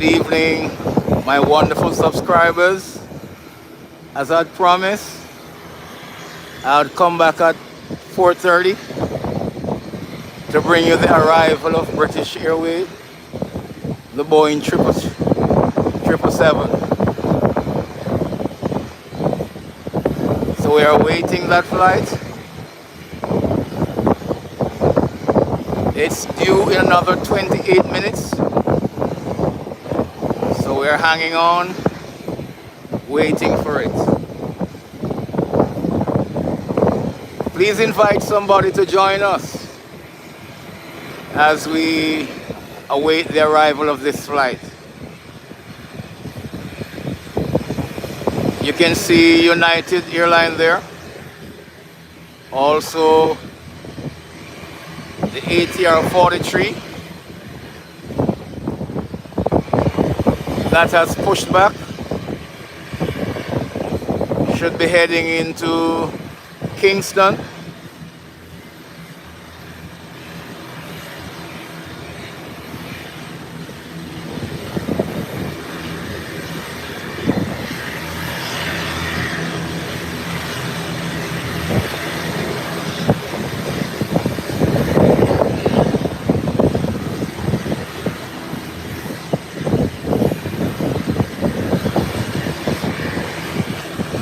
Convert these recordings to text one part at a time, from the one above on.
Good evening, my wonderful subscribers. As I'd promised, I'd come back at 4:30 to bring you the arrival of British Airways, the Boeing 777. So we are awaiting that flight. It's due in another 28 minutes. So we're hanging on, waiting for it. Please invite somebody to join us as we await the arrival of this flight. You can see United Airlines there. Also the ATR 43 that has pushed back, should be heading into Kingston.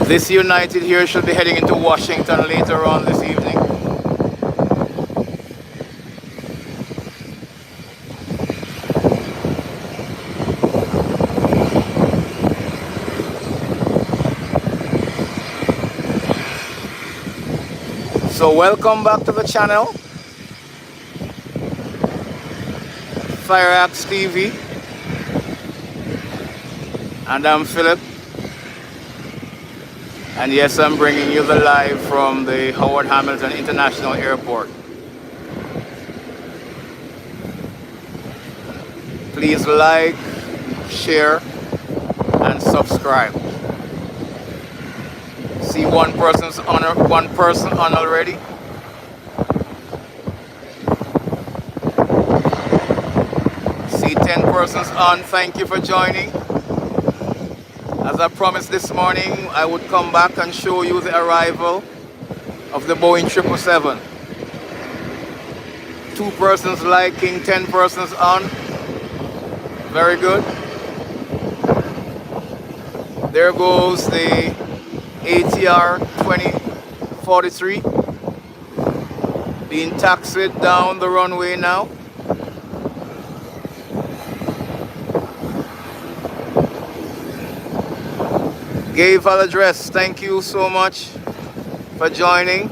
This United here should be heading into Washington later on this evening. So welcome back to the channel, FireaxeTV, and I'm Philip. And yes, I'm bringing you the live from the Howard Hamilton International Airport. Please like, share, and subscribe. See one person on already. See 10 persons on. Thank you for joining. As I promised this morning, I would come back and show you the arrival of the Boeing 777. 2 persons liking, 10 persons on. Very good. There goes the ATR 2043 being taxied down the runway now. Gave our address. Thank you so much for joining.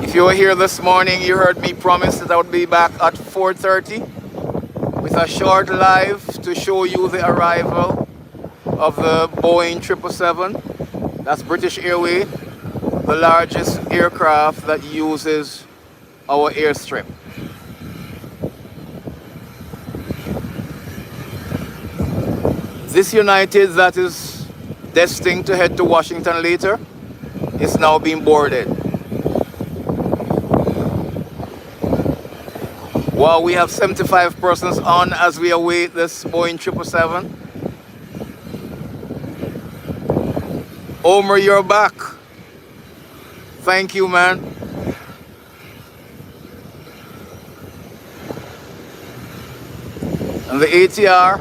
If you were here this morning, you heard me promise that I would be back at 4:30 with a short live to show you the arrival of the Boeing 777. That's British Airways, the largest aircraft that uses our airstrip. This United that is destined to head to Washington later is now being boarded. While we have 75 persons on as we await this Boeing 777. Omer, you're back. Thank you, man. And the ATR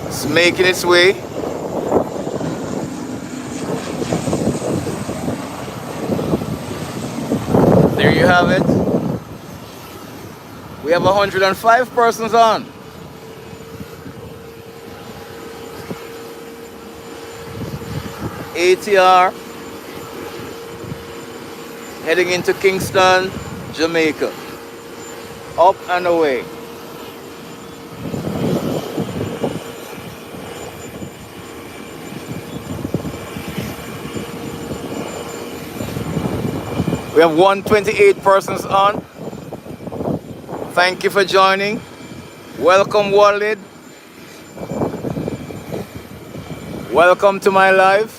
is making its way. There you have it. We have 105 persons on. ATR heading into Kingston, Jamaica. Up and away. We have 128 persons on. Thank you for joining. Welcome, Walid. Welcome to my live.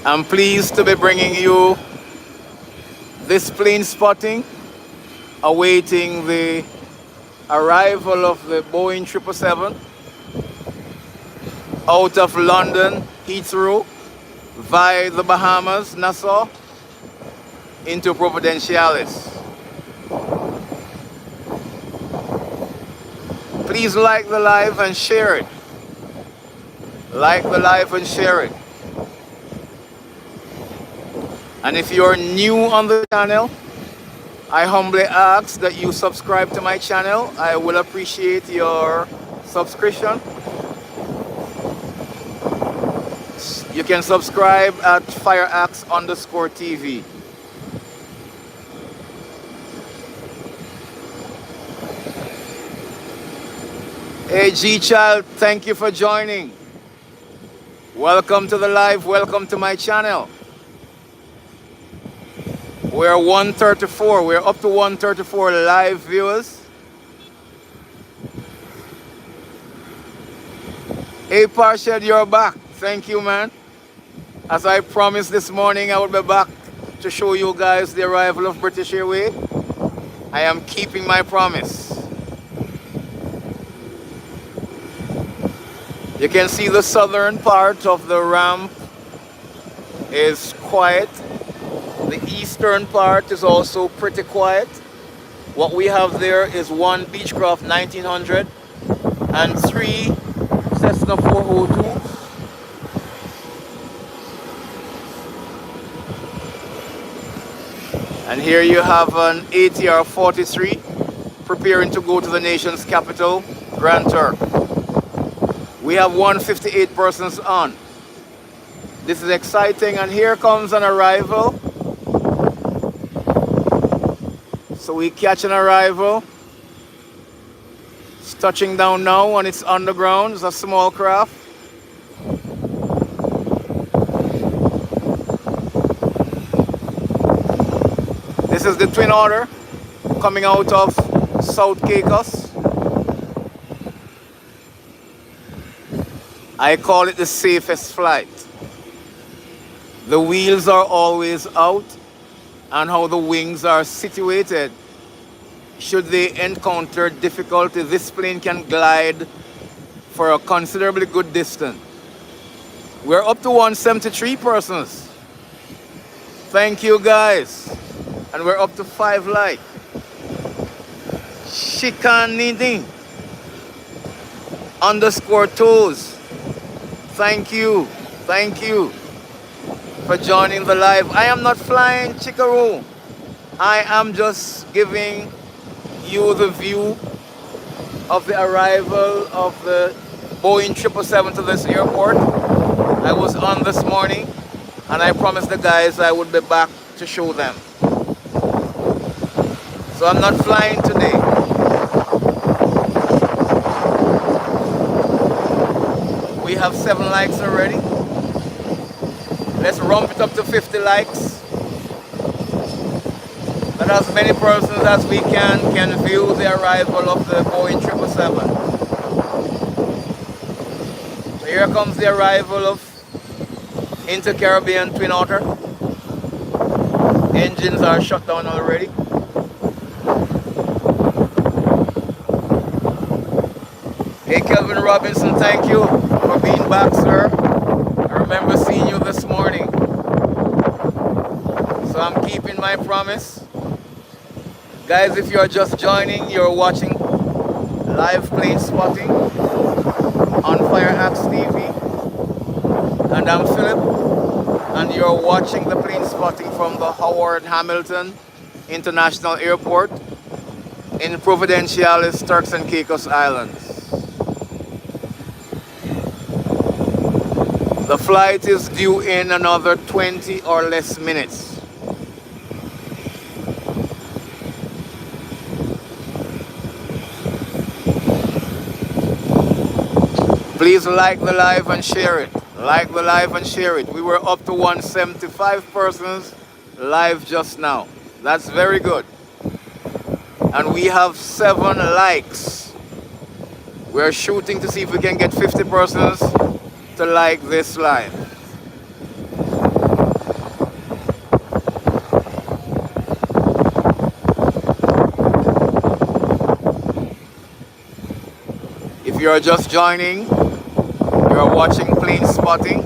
I'm pleased to be bringing you this plane spotting, awaiting the arrival of the Boeing 777 out of London, Heathrow, via the Bahamas, Nassau, into Providenciales. Please like the live and share it. Like the live and share it. And if you're new on the channel, I humbly ask that you subscribe to my channel. I will appreciate your subscription. You can subscribe at FireaxeTV. Hey G-Child, thank you for joining. Welcome to the live, welcome to my channel. We're 134, we're up to 134 live viewers. Hey Parshed, you're back. Thank you, man. As I promised this morning, I will be back to show you guys the arrival of British Airways. I am keeping my promise. You can see the southern part of the ramp is quiet. The eastern part is also pretty quiet. What we have there is one Beechcraft 1900 and three Cessna 402s. And here you have an ATR 43 preparing to go to the nation's capital, Grand Turk. We have 158 persons on. This is exciting, and here comes an arrival. So we catch an arrival. It's touching down now, and it's underground. It's a small craft. This is the Twin Otter coming out of South Caicos. I call it the safest flight. The wheels are always out, and how the wings are situated. Should they encounter difficulty, this plane can glide for a considerably good distance. We're up to 173 persons. Thank you guys. And we're up to 5 likes. Shikaniding _toes. Thank you for joining the live. I am not flying Chickaroo. I am just giving you the view of the arrival of the Boeing 777 to this airport. I was on this morning, and I promised the guys I would be back to show them. So I'm not flying today. We have 7 likes already. Let's rump it up to 50 likes. That as many persons as we can view the arrival of the Boeing 777. So here comes the arrival of Inter-Caribbean Twin Otter. Engines are shut down already. Hey Kelvin Robinson, thank you for being back, sir. I remember seeing you this morning. So I'm keeping my promise. Guys, if you're just joining, you're watching live plane spotting on FireaxeTV. And I'm Philip, and you're watching the plane spotting from the Howard Hamilton International Airport in Providenciales, Turks and Caicos Islands. The flight is due in another 20 or less minutes. Please like the live and share it. Like the live and share it. We were up to 175 persons live just now. That's very good. And we have 7 likes. We're shooting to see if we can get 50 persons to like this live. If you're just joining, you're watching plane spotting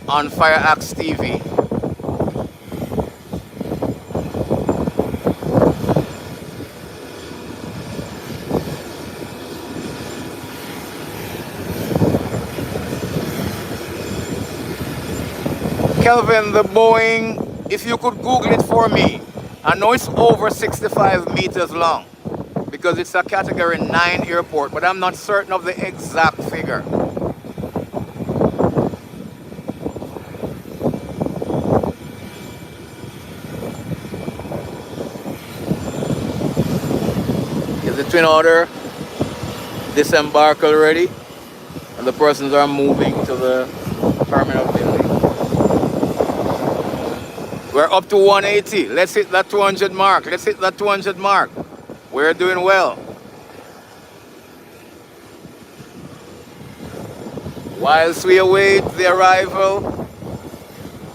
on FireaxeTV. Kelvin, the Boeing, if you could Google it for me, I know it's over 65 meters long because it's a category 9 airport, but I'm not certain of the exact figure. Is the twin order disembark already? And the persons are moving to the terminal building. We're up to 180. Let's hit that 200 mark. Let's hit that 200 mark. We're doing well. Whilst we await the arrival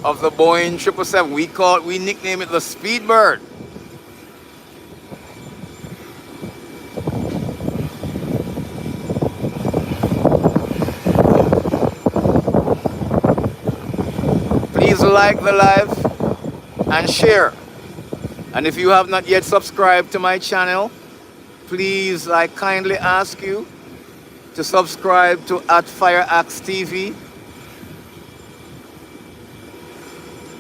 of the Boeing 777, we nickname it the Speedbird. Please like the live and share. And if you have not yet subscribed to my channel, please, I kindly ask you to subscribe to @FireaxeTV.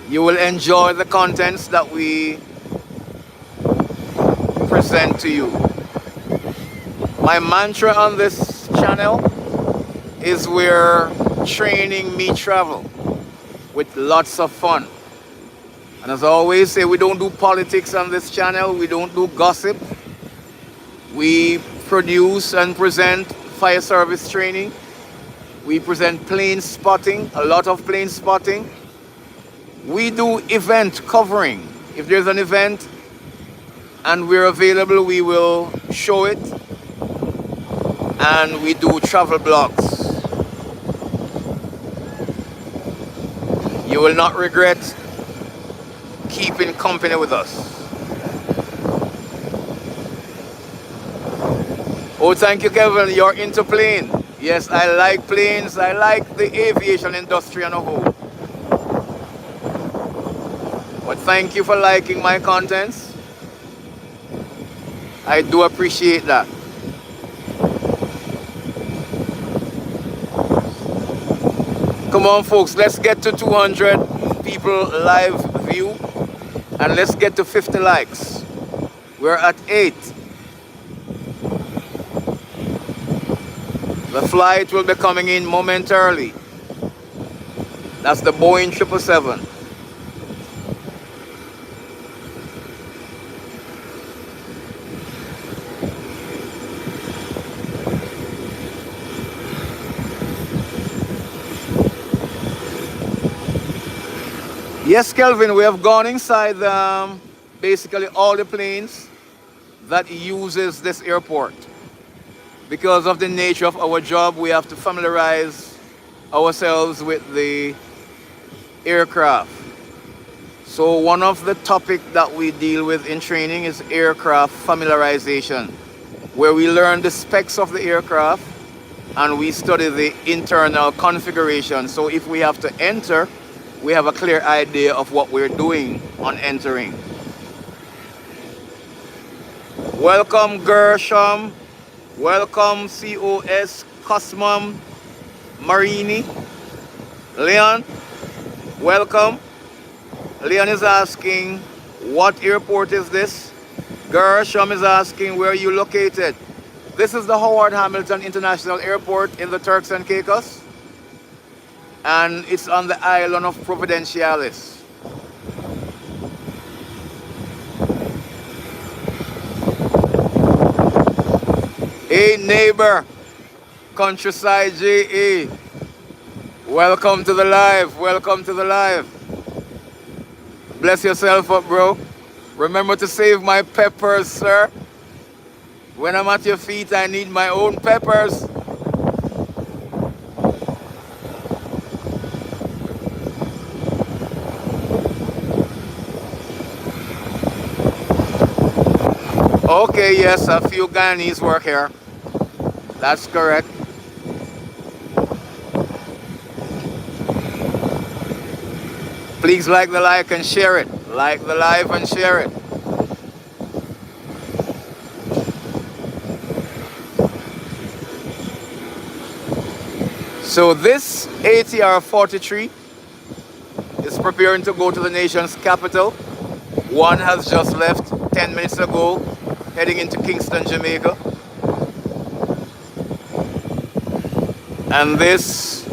You will enjoy the contents that we present to you. My mantra on this channel is we're training me travel with lots of fun. And as I always say, we don't do politics on this channel. We don't do gossip. We produce and present fire service training. We present plane spotting, a lot of plane spotting. We do event covering. If there's an event and we're available, we will show it. And we do travel blogs. You will not regret keeping company with us. Oh, thank you, Kevin. You're into plane. Yes, I like planes. I like the aviation industry on a whole. But thank you for liking my contents. I do appreciate that. Come on, folks. Let's get to 200 people live view. And let's get to 50 likes. We're at 8. The flight will be coming in momentarily. That's the Boeing 777. Yes, Kelvin, we have gone inside basically all the planes that uses this airport. Because of the nature of our job, we have to familiarize ourselves with the aircraft. So one of the topics that we deal with in training is aircraft familiarization, where we learn the specs of the aircraft and we study the internal configuration. So if we have to enter, we have a clear idea of what we're doing on entering. Welcome, Gershom. Welcome, COS Cosmum Marini. Leon, welcome. Leon is asking, what airport is this? Gershom is asking, where are you located? This is the Howard Hamilton International Airport in the Turks and Caicos. And it's on the island of Providenciales. Hey neighbor, Countryside JE, welcome to the live, welcome to the live. Bless yourself up, bro. Remember to save my peppers, sir. When I'm at your feet, I need my own peppers. Okay, yes, a few Guyanese work here. That's correct. Please like the like and share it. Like the live and share it. So this ATR 43 is preparing to go to the nation's capital. One has just left 10 minutes ago, heading into Kingston, Jamaica. And this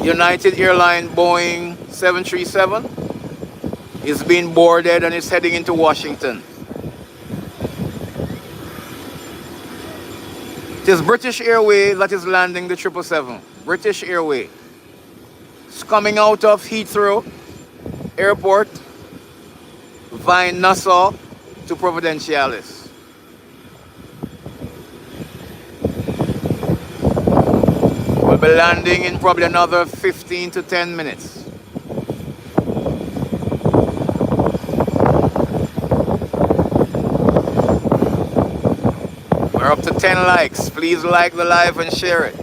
United Airlines Boeing 737 is being boarded and is heading into Washington. It is British Airways that is landing the 777. British Airways. It's coming out of Heathrow Airport via Nassau to Providenciales. We'll be landing in probably another 15 to 10 minutes. We're up to 10 likes. Please like the live and share it.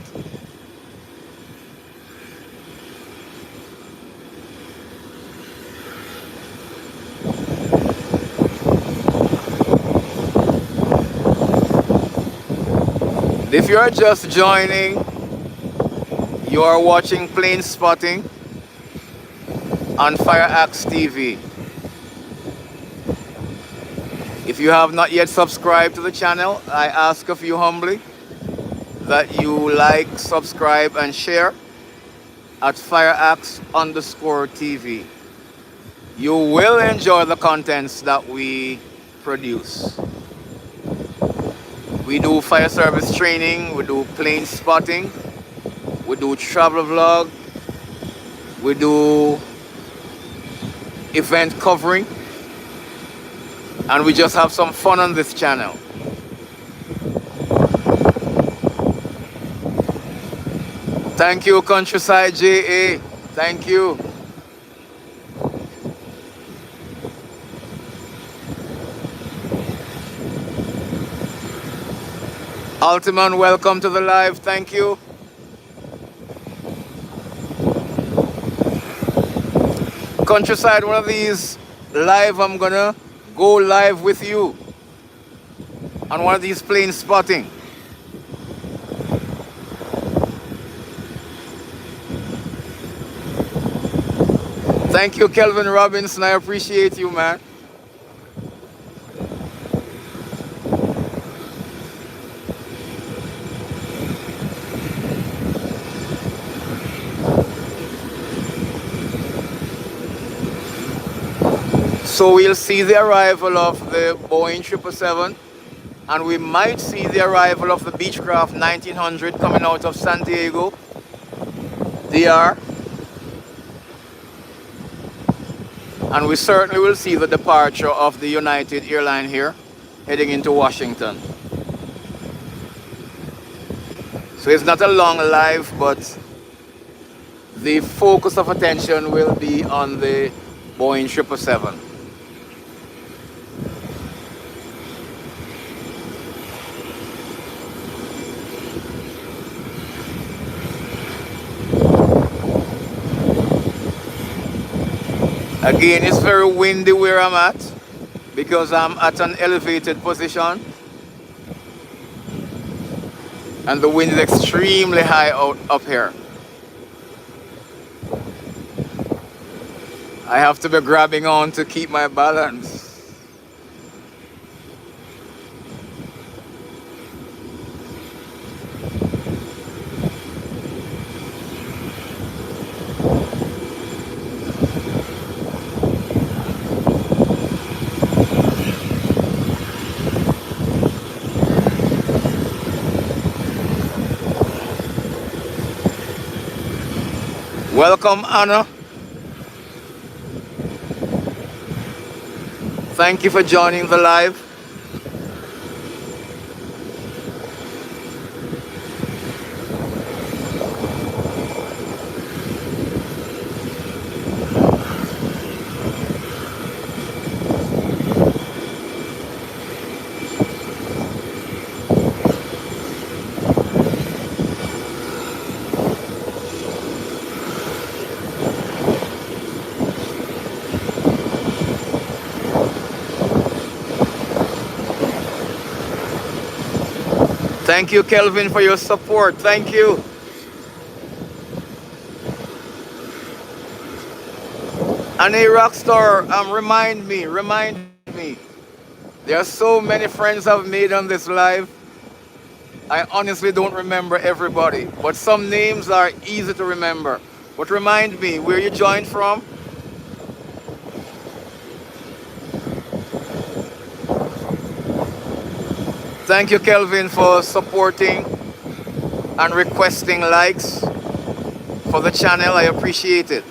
If you are just joining, you are watching Plane Spotting on FireaxeTV. If you have not yet subscribed to the channel, I ask of you humbly that you like, subscribe, and share at FireaxeTV. You will enjoy the contents that we produce. We do fire service training, we do plane spotting, we do travel vlog, we do event covering, and we just have some fun on this channel. Thank you, Countryside JA. Thank you. Altiman, welcome to the live. Thank you. Countryside, one of these live, I'm gonna go live with you on one of these plane spotting. Thank you, Kelvin Robinson. I appreciate you, man. So we'll see the arrival of the Boeing 777, and we might see the arrival of the Beechcraft 1900 coming out of San Diego, DR. And we certainly will see the departure of the United Airlines here, heading into Washington. So it's not a long live, but the focus of attention will be on the Boeing 777. Again, it's very windy where I'm at because I'm at an elevated position and the wind is extremely high up here. I have to be grabbing on to keep my balance. Welcome, Anna. Thank you for joining the live. Thank you, Kelvin, for your support. Thank you. And a Rockstar, remind me. There are so many friends I've made on this live. I honestly don't remember everybody, but some names are easy to remember. But remind me where you joined from. Thank you, Kelvin, for supporting and requesting likes for the channel. I appreciate it.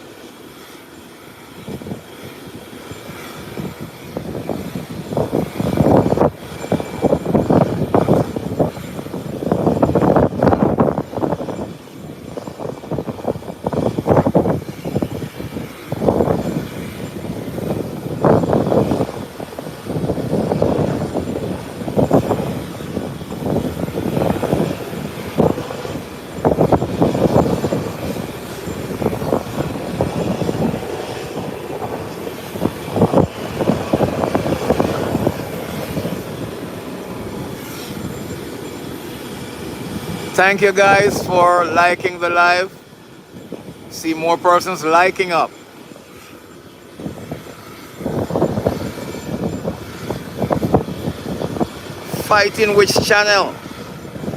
Thank you guys for liking the live. See more persons liking up. Fighting which channel?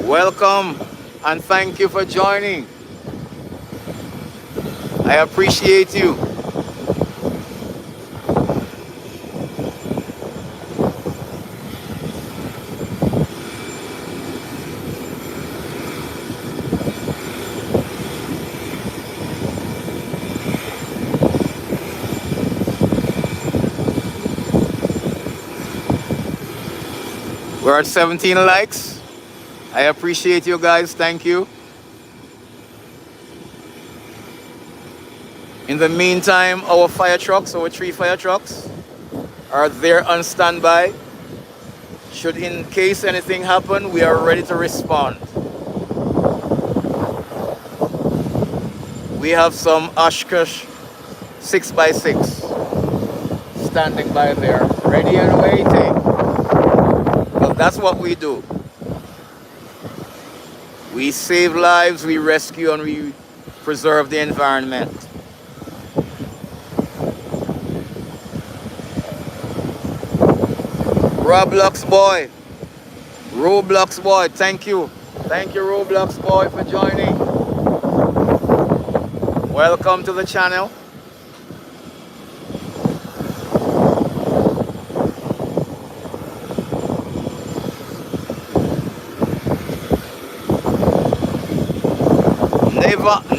Welcome and thank you for joining. I appreciate you. We're at 17 likes. I appreciate you guys. Thank you. In the meantime, our fire trucks, our 3 fire trucks, are there on standby. Should in case anything happen, we are ready to respond. We have some Oshkosh 6x6 standing by there, ready and waiting. Well, that's what we do. We save lives, we rescue, and we preserve the environment. Roblox boy, thank you. Thank you, Roblox boy, for joining. Welcome to the channel.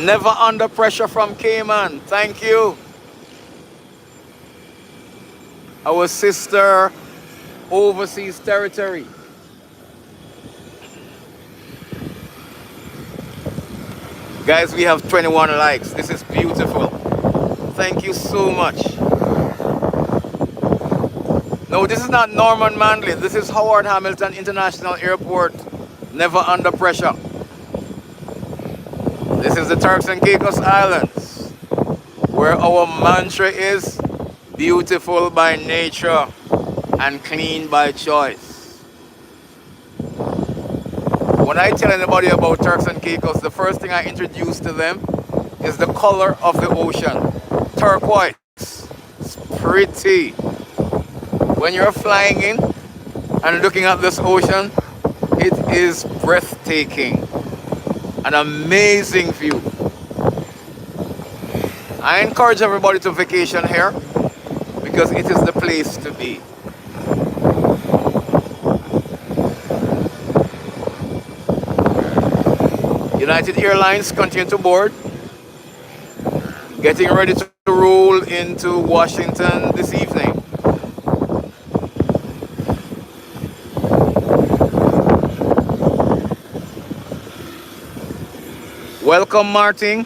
Never under pressure from Cayman. Thank you. Our sister overseas territory. Guys, we have 21 likes. This is beautiful. Thank you so much. No, this is not Norman Manley. This is Howard Hamilton International Airport. Never under pressure. This is the Turks and Caicos Islands, where our mantra is beautiful by nature and clean by choice. When I tell anybody about Turks and Caicos, the first thing I introduce to them is the color of the ocean. Turquoise. It's pretty. When you're flying in and looking at this ocean, it is breathtaking. An amazing view. I encourage everybody to vacation here because it is the place to be. United Airlines continue to board, getting ready to roll into Washington this evening. Welcome, Martin.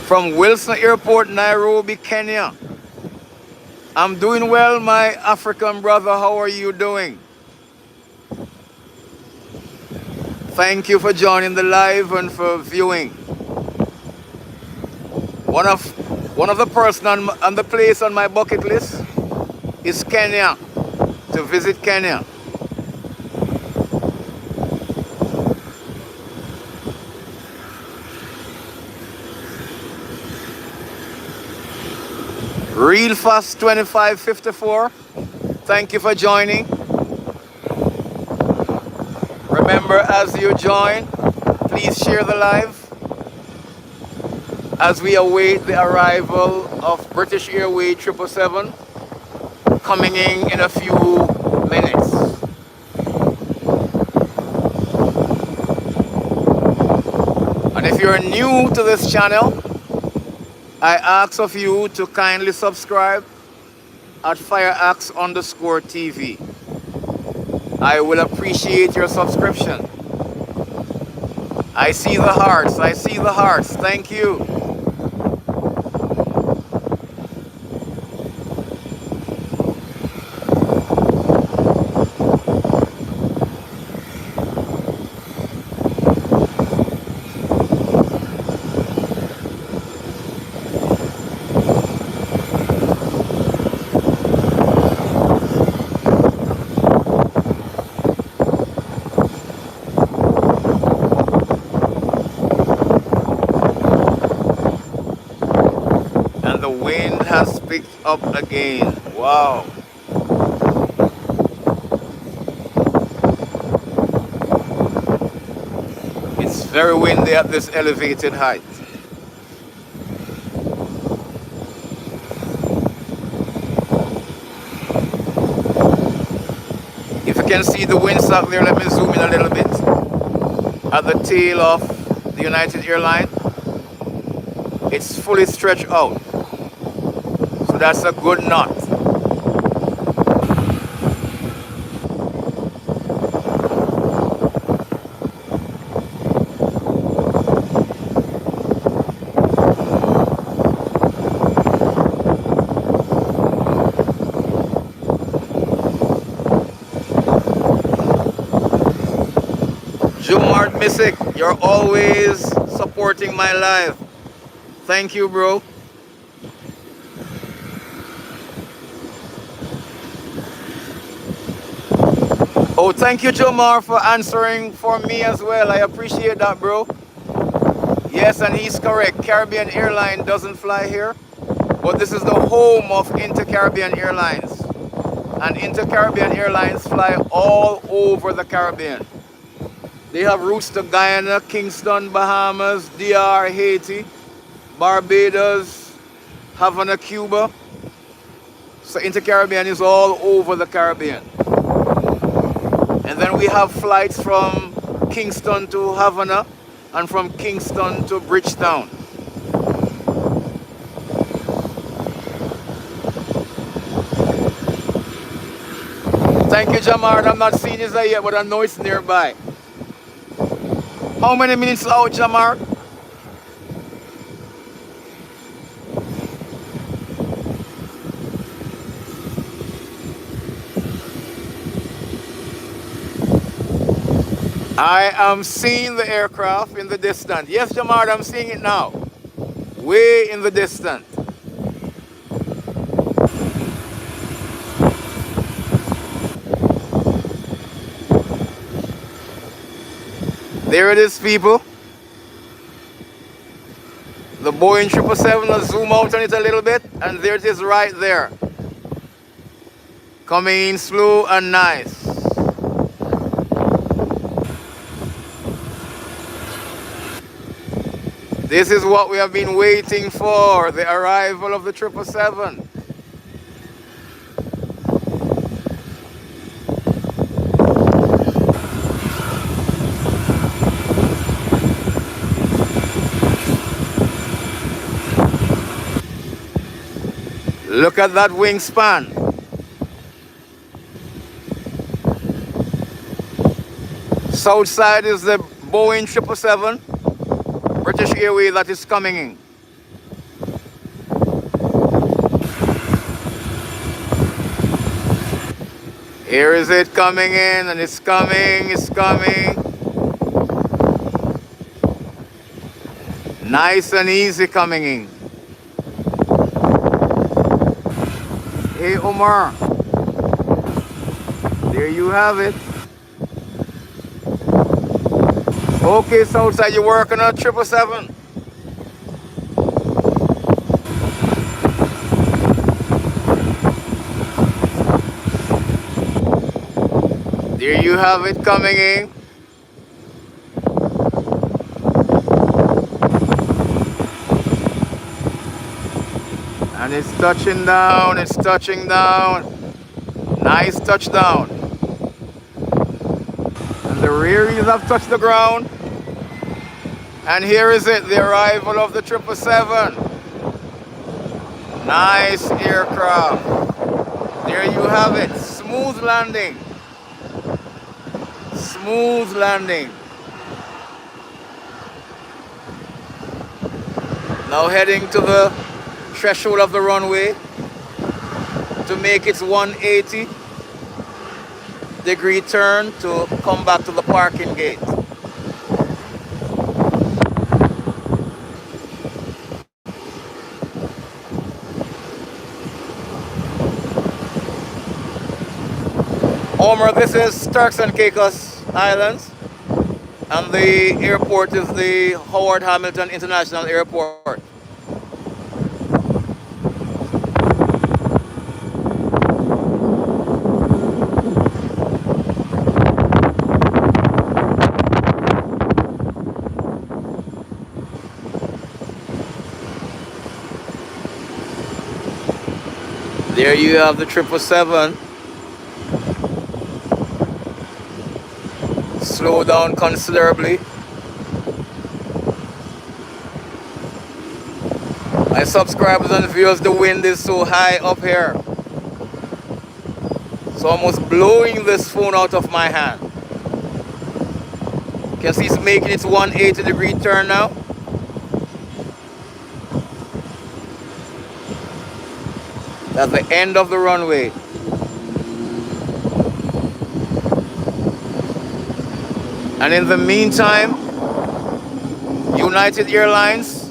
From Wilson Airport, Nairobi, Kenya. I'm doing well, my African brother. How are you doing? Thank you for joining the live and for viewing. One of the person on the place on my bucket list is Kenya, to visit Kenya. Real Fast 2554, thank you for joining. Remember, as you join, please share the live as we await the arrival of British Airways 777 coming in a few minutes. And if you're new to this channel, I ask of you to kindly subscribe at FireaxeTV. I will appreciate your subscription. I see the hearts, I see the hearts. Thank you. The wind has picked up again. Wow. It's very windy at this elevated height. If you can see the windsock there, let me zoom in a little bit. At the tail of the United Airlines, it's fully stretched out. So that's a good knot. Jumart Misik, you're always supporting my live. Thank you, bro. Oh, thank you, Jomar, for answering for me as well. I appreciate that, bro. Yes, and he's correct. Caribbean Airlines doesn't fly here, but this is the home of Inter-Caribbean Airlines. And Inter-Caribbean Airlines fly all over the Caribbean. They have routes to Guyana, Kingston, Bahamas, DR, Haiti, Barbados, Havana, Cuba. So Inter-Caribbean is all over the Caribbean. And then we have flights from Kingston to Havana and from Kingston to Bridgetown. Thank you, Jamar. I'm not seeing you yet, but I know it's nearby. How many minutes out, Jamar? I am seeing the aircraft in the distance. Yes, Jamar, I'm seeing it now. Way in the distance. There it is, people. The Boeing 777, I'll zoom out on it a little bit, and there it is right there. Coming in slow and nice. This is what we have been waiting for, the arrival of the 777. Look at that wingspan. South side is the Boeing 777, British Airways that is coming in. Here is it coming in, and it's coming, it's coming. Nice and easy coming in. Hey Omar. There you have it. Okay, Southside, you're working on 777. There you have it coming in. And it's touching down, it's touching down. Nice touchdown. And the rear wheels have touched the ground. And here is it, the arrival of the 777. Nice aircraft. There you have it. Smooth landing. Smooth landing. Now heading to the threshold of the runway to make its 180-degree turn to come back to the parking gate. Homer, this is Turks and Caicos Islands, and the airport is the Howard Hamilton International Airport. There you have the 777. Slow down considerably. My subscribers and viewers, the wind is so high up here. It's almost blowing this phone out of my hand. You can see it's making its 180-degree turn now. That's the end of the runway. And in the meantime, United Airlines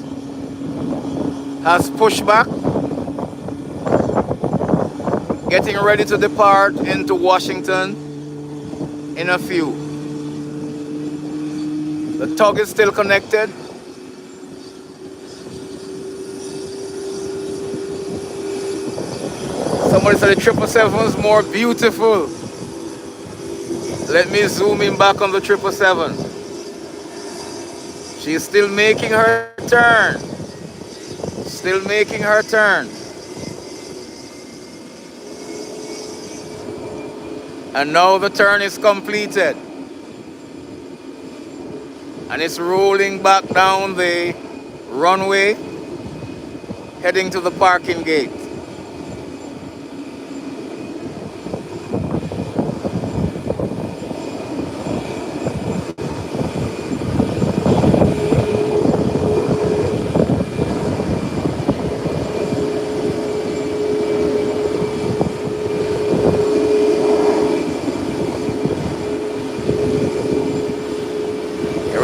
has pushed back, getting ready to depart into Washington in a few. The tug is still connected. Somebody said the 777 is more beautiful. Let me zoom in back on the 777. She's still making her turn. Still making her turn. And now the turn is completed. And it's rolling back down the runway, heading to the parking gate.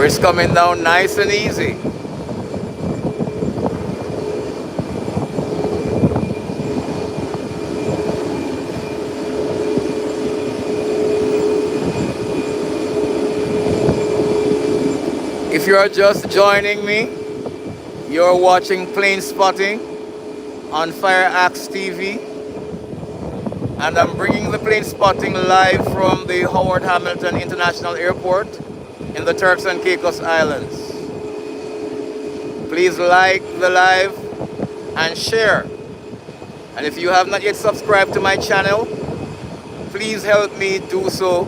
It's coming down nice and easy. If you are just joining me, you're watching Plane Spotting on FireaxeTV, and I'm bringing the plane spotting live from the Howard Hamilton International Airport in the Turks and Caicos Islands. Please like the live and share. And if you have not yet subscribed to my channel, please help me do so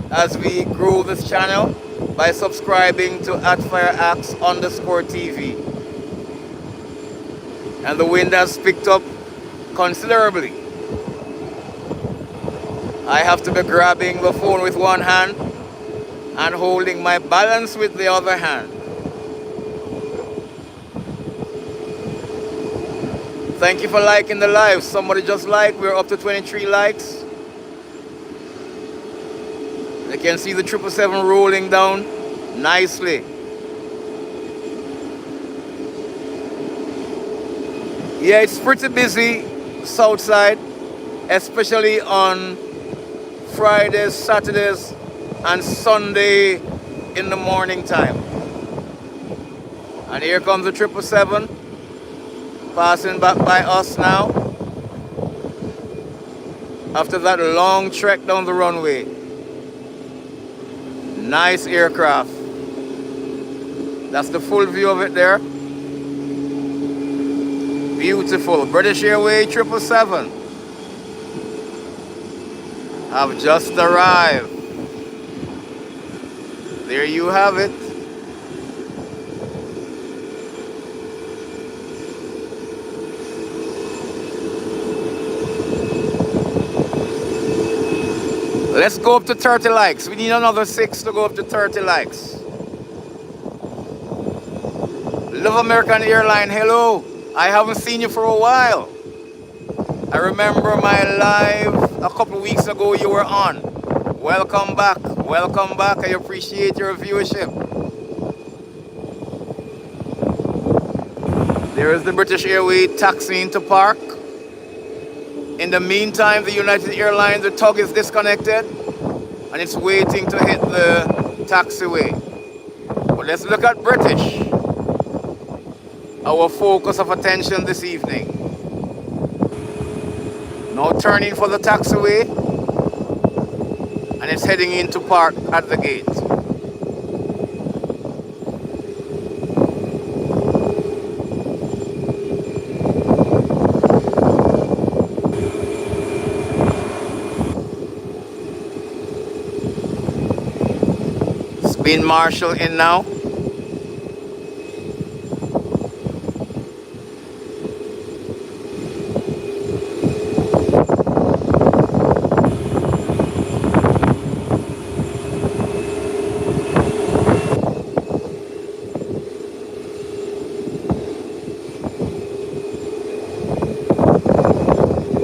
as we grow this channel by subscribing to @FireaxeTV. And the wind has picked up considerably. I have to be grabbing the phone with one hand and holding my balance with the other hand. Thank you for liking the live. Somebody just liked. We're up to 23 likes. You can see the 777 rolling down nicely. Yeah, it's pretty busy Southside, especially on Fridays, Saturdays, and Sunday in the morning time. And here comes the 777 passing back by us now after that long trek down the runway. Nice aircraft. That's the full view of it there. Beautiful. British Airways 777 have just arrived. There you have it. Let's go up to 30 likes. We need another 6 to go up to 30 likes. Love American Airline, hello. I haven't seen you for a while. I remember my live a couple weeks ago you were on. Welcome back. Welcome back. I appreciate your viewership. There is the British Airways taxiing to park. In the meantime, the United Airlines, the tug is disconnected and it's waiting to hit the taxiway. But let's look at British, our focus of attention this evening. Now turning for the taxiway, and it's heading into park at the gate. Spin marshal in now.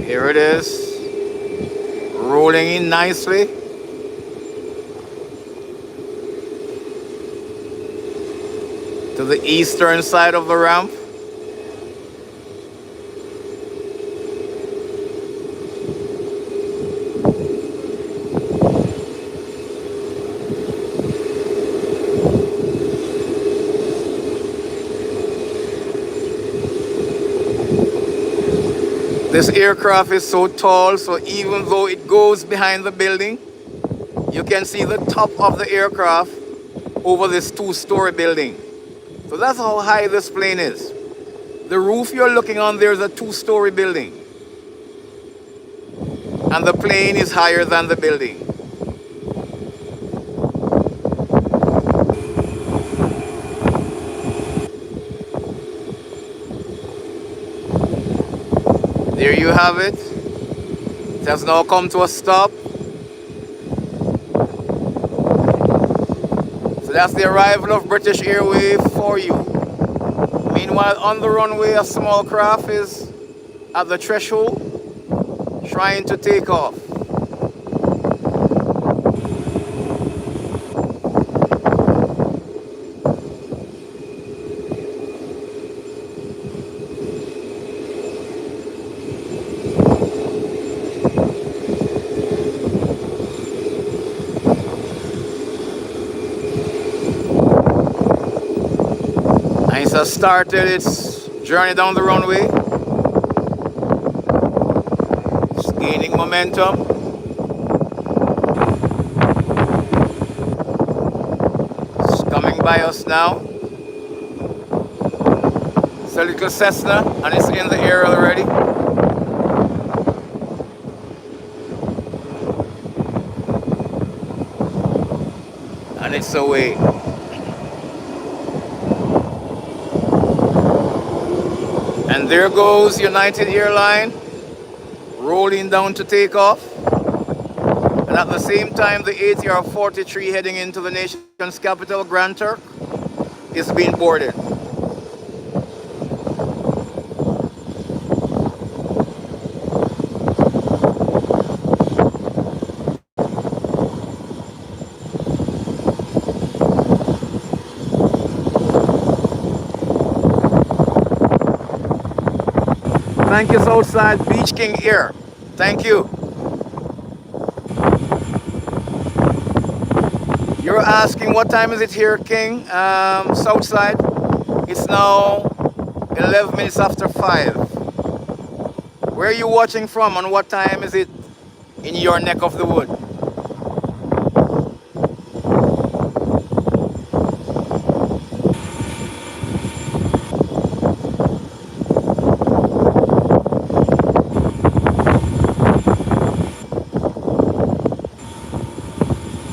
Here it is, rolling in nicely. To the eastern side of the ramp. This aircraft is so tall, so even though it goes behind the building, you can see the top of the aircraft over this 2-story building. So that's how high this plane is. The roof you're looking on there is a 2-story building. And the plane is higher than the building. There you have it. It has now come to a stop. So that's the arrival of British Airways for you. Meanwhile, on the runway, a small craft is at the threshold, trying to take off. It has started its journey down the runway. It's gaining momentum. It's coming by us now. It's a little Cessna and it's in the air already. And it's away. And there goes United Airlines rolling down to take off. And at the same time, the ATR 43 heading into the nation's capital, Grand Turk, is being boarded. Thank you, Southside Beach King Air. Thank you. asking what time is it here, King? Southside. It's now 11 minutes after 5. Where are you watching from and what time is it in your neck of the wood?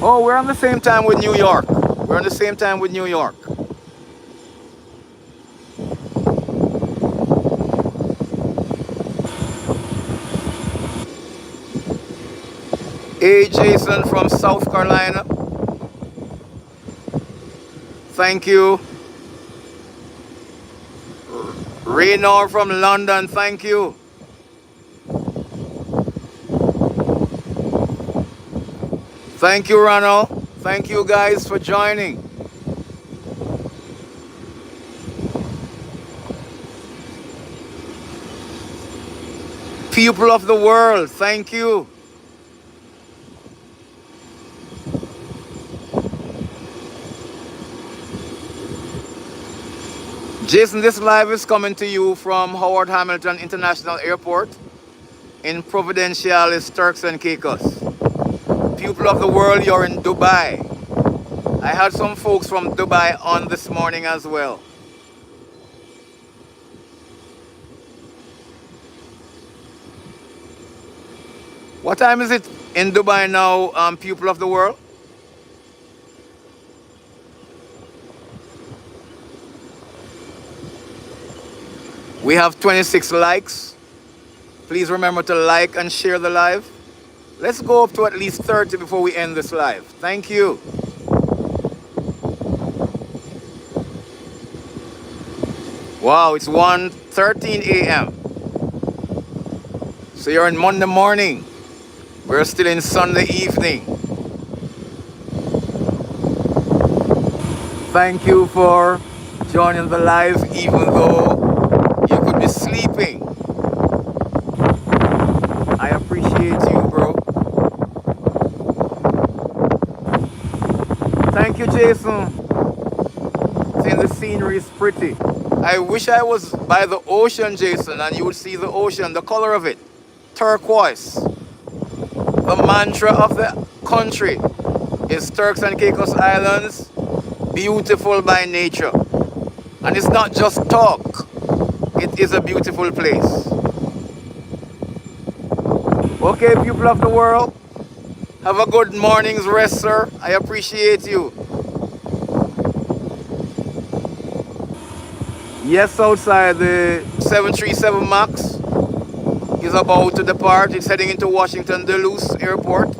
Oh, we're on the same time with New York. We're on the same time with New York. Hey, Jason from South Carolina. Thank you. Raynor from London. Thank you. Thank you, Ronald. Thank you guys for joining. People of the world, thank you. Jason, this live is coming to you from Howard Hamilton International Airport in Providenciales, Turks and Caicos. People of the world, you're in Dubai. I had some folks from Dubai on this morning as well. What time is it in Dubai now, people of the world? We have 26 likes. Please remember to like and share the live. Let's go up to at least 30 before we end this live. Thank you. Wow, it's 1:13 a.m. So you're in Monday morning. We're still in Sunday evening. Thank you for joining the live even though you could be sleeping. I appreciate you, bro. Thank you, Jason. Saying the scenery is pretty. I wish I was by the ocean, Jason, and you would see the ocean, the color of it. Turquoise. The mantra of the country is Turks and Caicos Islands, beautiful by nature. And it's not just talk, it is a beautiful place. Okay, people of the world, have a good morning's rest, sir. I appreciate you. Yes, outside the 737 MAX is about to depart. It's heading into Washington Duluth Airport.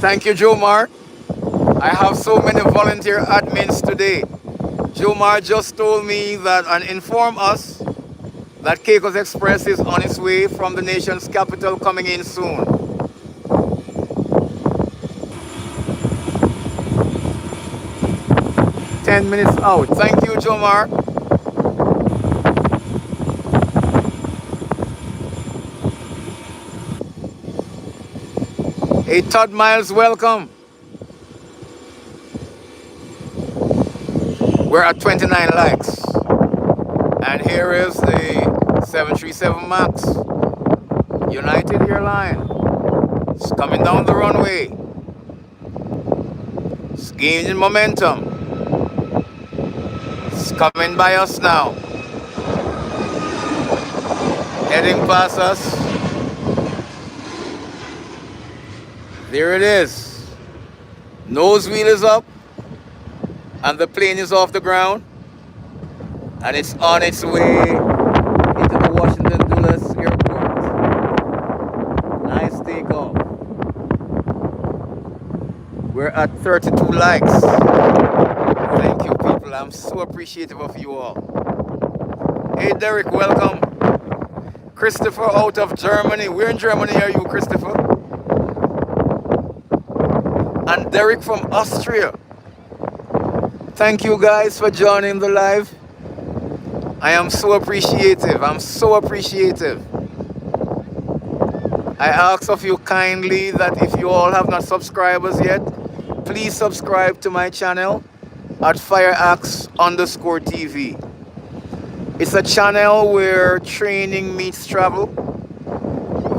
Thank you, Jomar. I have so many volunteer admins today. Jomar just told me that and informed us that Caicos Express is on its way from the nation's capital, coming in soon. "10 minutes out." Thank you, Jomar. Hey, Todd Miles, welcome. We're at 29 likes. And here is the 737 MAX. United Airline. It's coming down the runway. It's gaining momentum. It's coming by us now. Heading past us. There it is. Nose wheel is up. And the plane is off the ground. And it's on its way into the Washington Dulles Airport. Nice takeoff. We're at 32 likes. Thank you, people. I'm so appreciative of you all. Hey, Derek, welcome. Christopher out of Germany. Where in Germany are you, Christopher? And Derek from Austria. Thank you guys for joining the live. I am so appreciative. I'm so appreciative. I ask of you kindly that if you all have not subscribed as yet, please subscribe to my channel at FireaxeTV. It's a channel where training meets travel.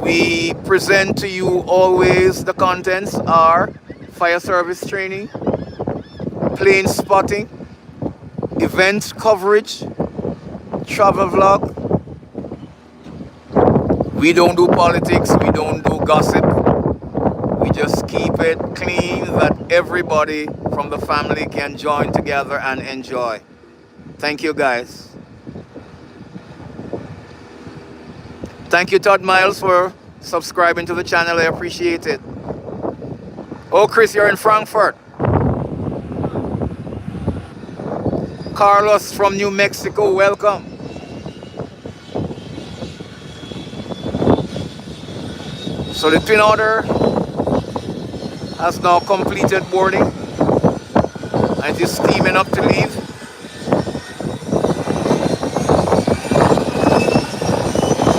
We present to you always the contents are fire service training, plane spotting, event coverage, travel vlog. We don't do politics, we don't do gossip. We just keep it clean that everybody from the family can join together and enjoy. Thank you guys. Thank you Todd Miles for subscribing to the channel. I appreciate it. Oh Chris, you're in Frankfurt. Carlos from New Mexico, welcome. So the Twin Otter has now completed boarding and it is steaming up to leave.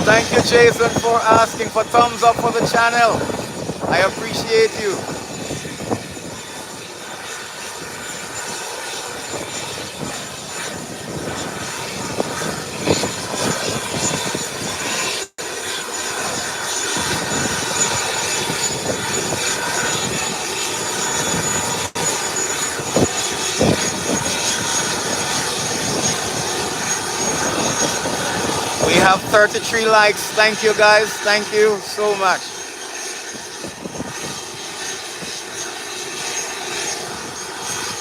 Thank you Jason for asking for thumbs up for the channel. I appreciate you. We have 33 likes. Thank you guys. Thank you so much.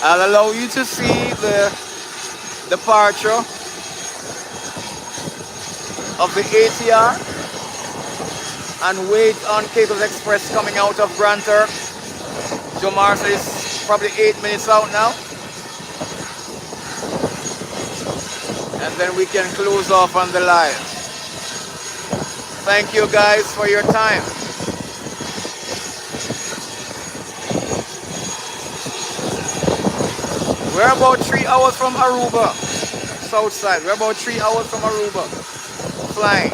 I'll allow you to see the departure of the ATR and wait on Cables Express coming out of Grand Turk. Jomar says probably 8 minutes out now. And then we can close off on the live. Thank you guys for your time. We're about 3 hours from Aruba, south side. We're about 3 hours from Aruba, flying.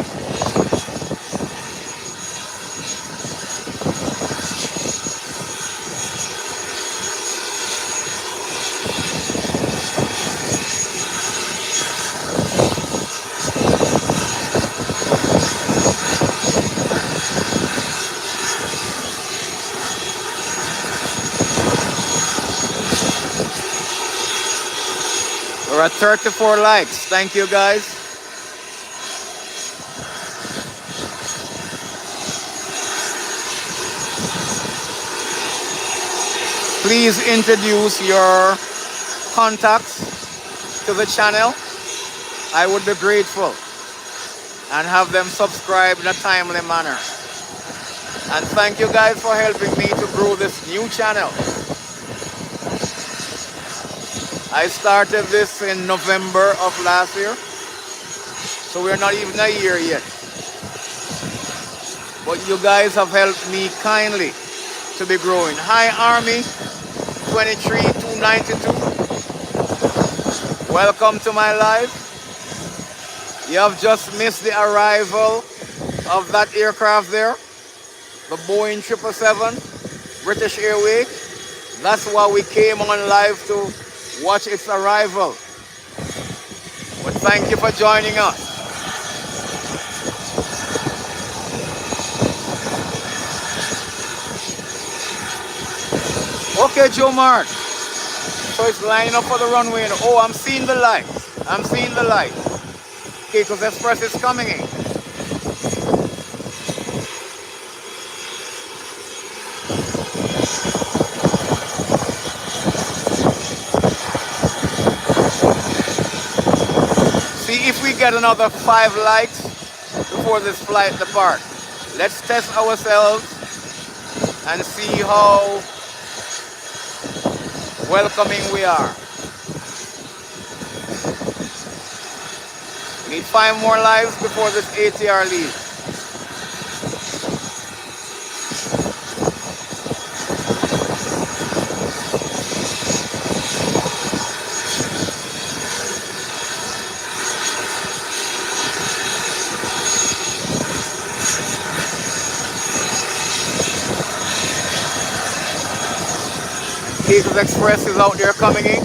We're at 34 likes. Thank you guys. Please introduce your contacts to the channel. I would be grateful. And have them subscribe in a timely manner. And thank you guys for helping me to grow this new channel. I started this in November of last year, so we're not even a year yet. But you guys have helped me kindly to be growing. Hi Army 23292. Welcome to my live. You have just missed the arrival of that aircraft there, the Boeing 777, British Airways. That's why we came on live to watch its arrival. But thank you for joining us. Okay, Joe Mark. So it's lining up for the runway. Oh, I'm seeing the light. I'm seeing the light. Cables Express is coming in. If we get another 5 likes before this flight departs, let's test ourselves and see how welcoming we are. We need 5 more lives before this ATR leaves. Cables Express is out there coming in.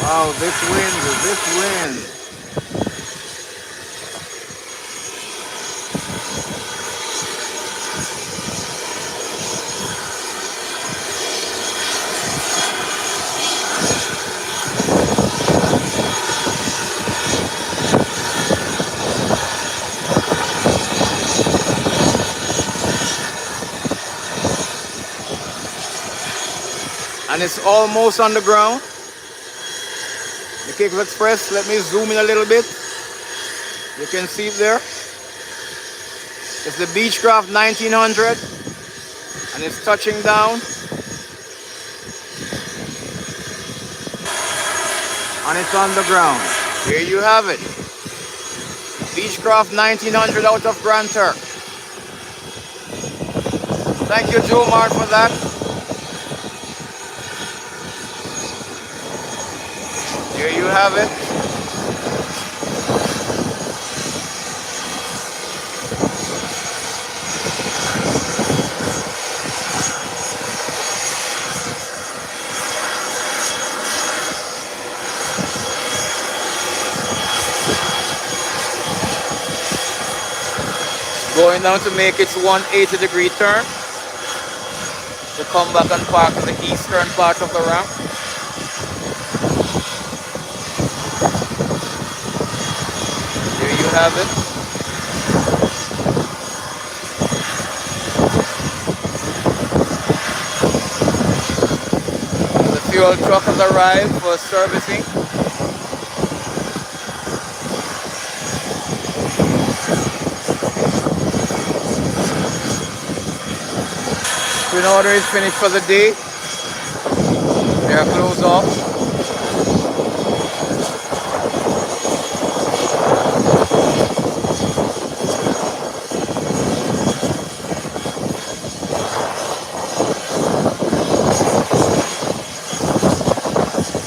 Wow, this wind. And it's almost on the ground. The Cables Express, let me zoom in a little bit. You can see it there. It's the Beechcraft 1900 and it's touching down. And it's on the ground. Here you have it. Beechcraft 1900 out of Grand Turk. Thank you, Joe Mart, for that. Here you have it. Going down to make its 180-degree turn to come back and park in the eastern part of the ramp. There you have it. The fuel truck has arrived for servicing. Twin order is finished for the day. They are closed off.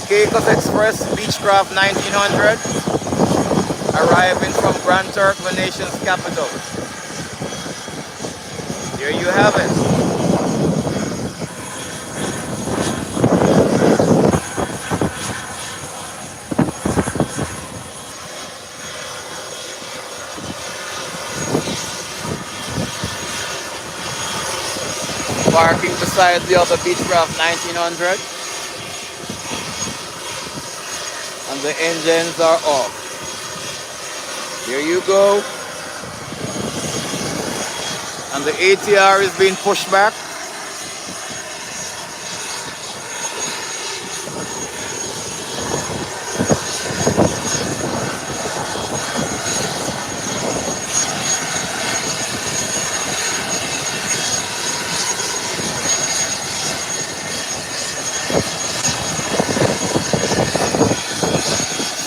Cables Express Beechcraft 1900 arriving from Grand Turk, the nation's capital. There you have it. Parking beside the other Beechcraft 1900 and the engines are off. Here you go. And the ATR is being pushed back.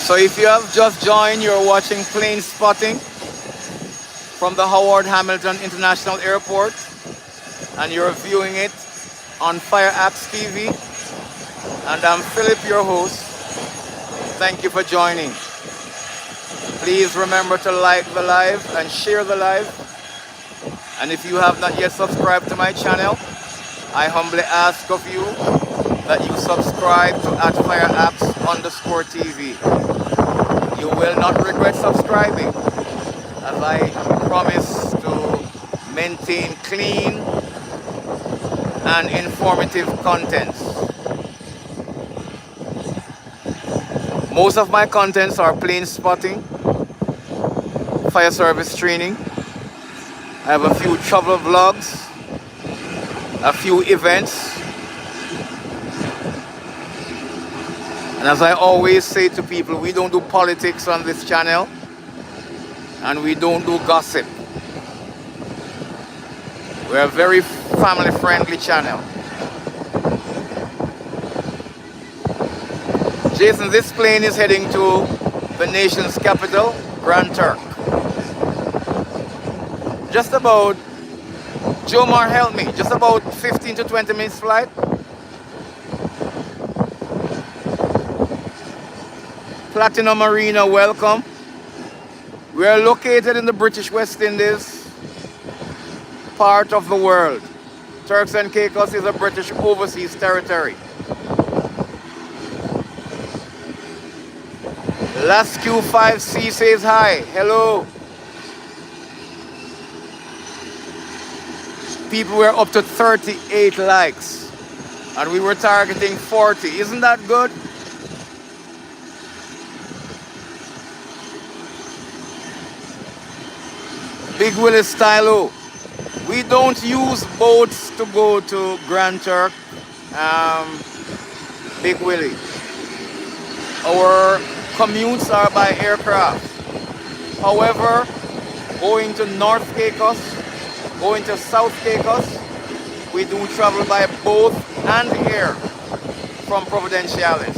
So if you have just joined, you're watching plane spotting from the Howard Hamilton International Airport and you're viewing it on FireaxeTV. And I'm Philip, your host. Thank you for joining. Please remember to like the live and share the live. And if you have not yet subscribed to my channel, I humbly ask of you that you subscribe to @FireaxeTV. You will not regret subscribing, as I promise to maintain clean and informative contents. Most of my contents are plane spotting, fire service training. I have a few travel vlogs, a few events. And as I always say to people, we don't do politics on this channel and we don't do gossip. We're a very family-friendly channel. Jason, this plane is heading to the nation's capital, Grand Turk. Just about, Jomar, help me, just about 15 to 20 minutes flight. Platinum Arena, welcome. We are located in the British West Indies, part of the world. Turks and Caicos is a British overseas territory. Last Q5C says hi. Hello. People were up to 38 likes and we were targeting 40. Isn't that good? Big Willie Stylo. We don't use boats to go to Grand Turk, Big Willie. Our commutes are by aircraft. However, going to North Caicos, going to South Caicos, we do travel by boat and air from Providenciales.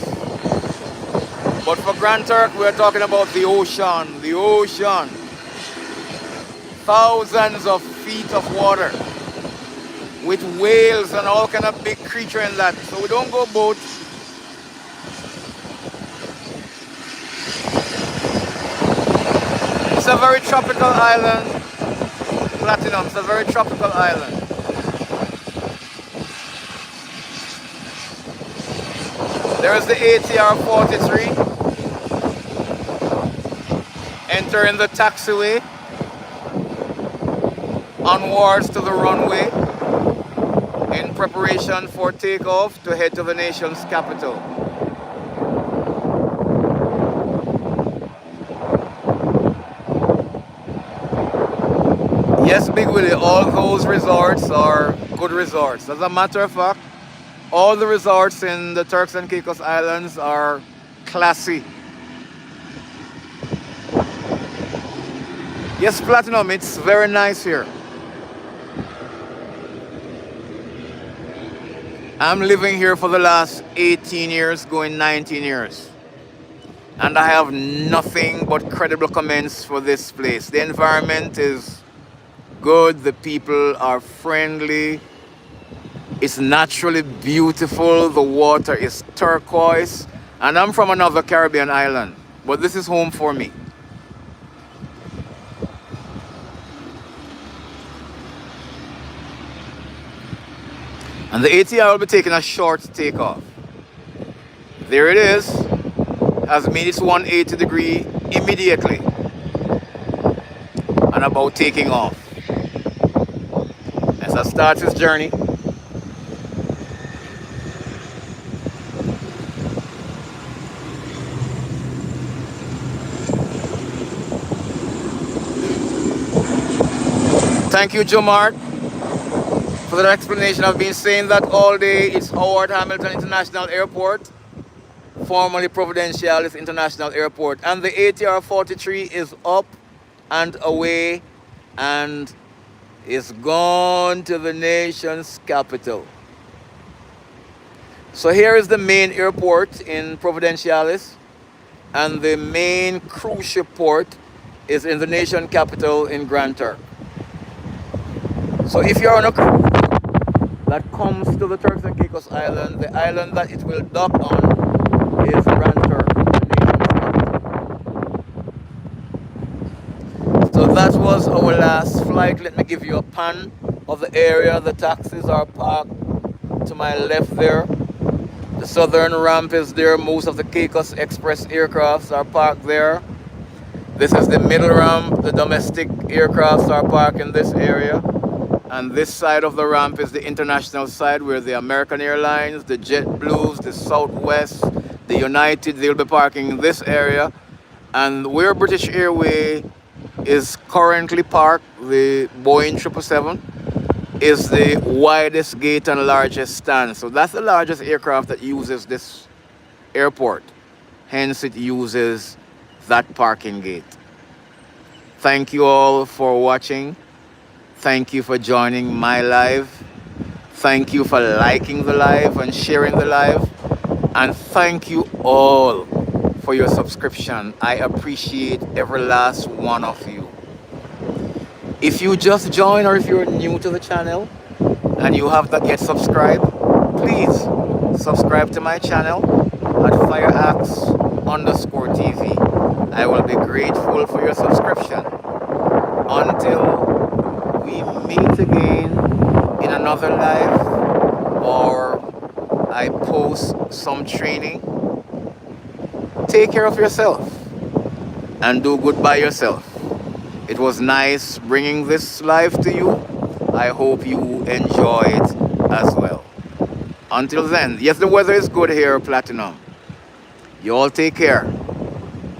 But for Grand Turk, we're talking about the ocean, the ocean. Thousands of feet of water with whales and all kind of big creature in that. So we don't go boat. It's a very tropical island. Platinum, it's a very tropical island. There is the ATR 43. Entering the taxiway. Onwards to the runway in preparation for takeoff to head to the nation's capital. Yes, Big Willie, all those resorts are good resorts. As a matter of fact, all the resorts in the Turks and Caicos Islands are classy. Yes, Platinum, it's very nice here. I'm living here for the last 18 years, going 19 years. And I have nothing but credible comments for this place. The environment is good, the people are friendly, it's naturally beautiful, the water is turquoise. And I'm from another Caribbean island, but this is home for me. And the ATR will be taking a short takeoff. There it is. Has made its 180 degree immediately. And about taking off. As it starts its journey. Thank you, Jomart, for that explanation. I've been saying that all day. It's Howard Hamilton International Airport, formerly Providenciales International Airport. And the ATR 43 is up and away and is gone to the nation's capital. So here is the main airport in Providenciales, and the main cruise ship port is in the nation capital in Grand Turk. So if you're on a cruise that comes to the Turks and Caicos Island, the island that it will dock on is Grand Turk, the nation's capital. So that was our last flight. Let me give you a pan of the area. The taxis are parked to my left there. The southern ramp is there. Most of the Caicos Express aircrafts are parked there. This is the middle ramp. The domestic aircrafts are parked in this area. And this side of the ramp is the international side where the American Airlines, the JetBlues, the Southwest, the United, they'll be parking in this area. And where British Airways is currently parked, the Boeing 777, is the widest gate and largest stand. So that's the largest aircraft that uses this airport. Hence it uses that parking gate. Thank you all for watching. Thank you for joining my live. Thank you for liking the live and sharing the live. And thank you all for your subscription. I appreciate every last one of you. If you just joined or if you're new to the channel and you have not yet subscribed, please subscribe to my channel at FireaxTV FireaxeTV. I will be grateful for your subscription. Until we meet again in another live, or I post some training, take care of yourself and do good by yourself. It was nice bringing this live to you. I hope you enjoy it as well. Until then, yes, the weather is good here, Platinum. You all take care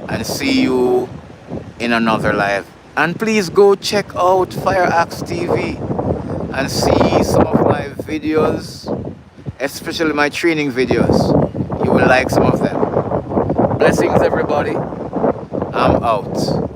and see you in another live. And please go check out FireaxeTV and see some of my videos, especially my training videos. You will like some of them. Blessings, everybody. I'm out.